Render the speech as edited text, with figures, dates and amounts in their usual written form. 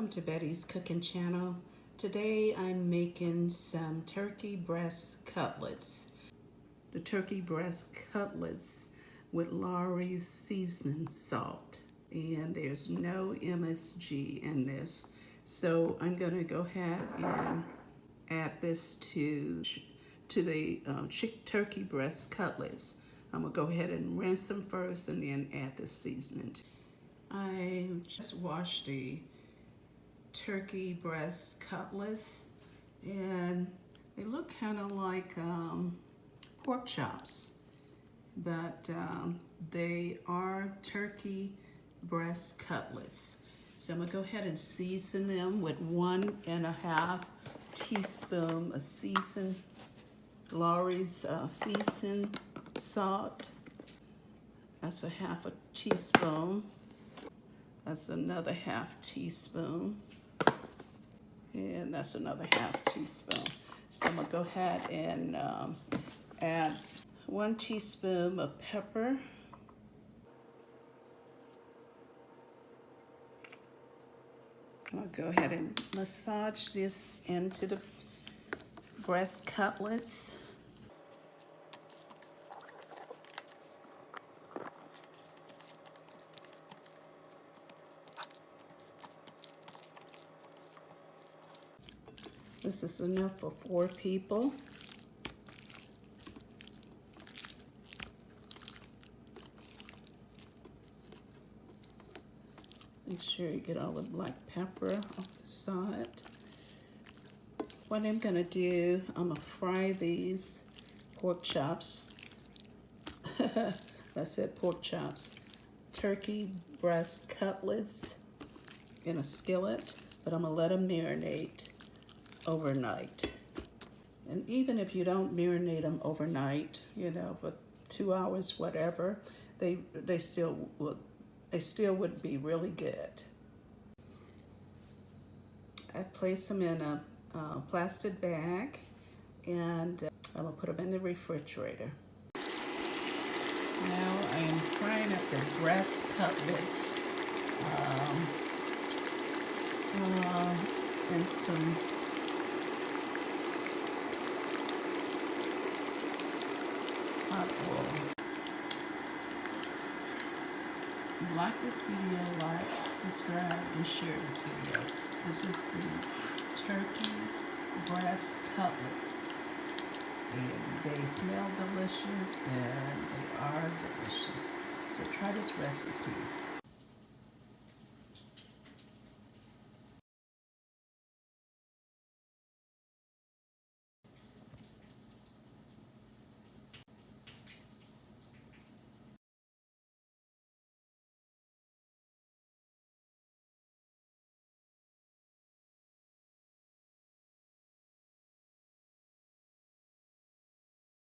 Welcome to Betty's Cooking Channel. Today I'm making some turkey breast cutlets. The turkey breast cutlets with Lawry Seasoned Salt. And there's no MSG in this. So I'm gonna go ahead and add this to the turkey breast cutlets. I'm gonna go ahead and rinse them first and then add the seasoning. I just washed the turkey breast cutlets and they look kind of like pork chops, but they are turkey breast cutlets. So I'm gonna go ahead and season them with 1.5 teaspoon of seasoned Lawry's seasoned salt. That's a 1/2 teaspoon. That's another 1/2 teaspoon. And that's another 1/2 teaspoon. So I'm gonna go ahead and add 1 teaspoon of pepper. I'll go ahead and massage this into the breast cutlets. This is enough for 4 people. Make sure you get all the black pepper off the side. What I'm gonna do, I'm gonna fry these pork chops. That's it, pork chops. Turkey breast cutlets in a skillet, but I'm gonna let them marinate overnight. And even if you don't marinate them overnight, you know, for 2 hours, whatever, they still would be really good. I place them in a plastic bag and I'm gonna put them in the refrigerator. Now I am frying up the breast cutlets and some hot oil. If you like this video, like, subscribe, and share this video. This is the turkey breast cutlets. And they smell delicious and they are delicious. So try this recipe.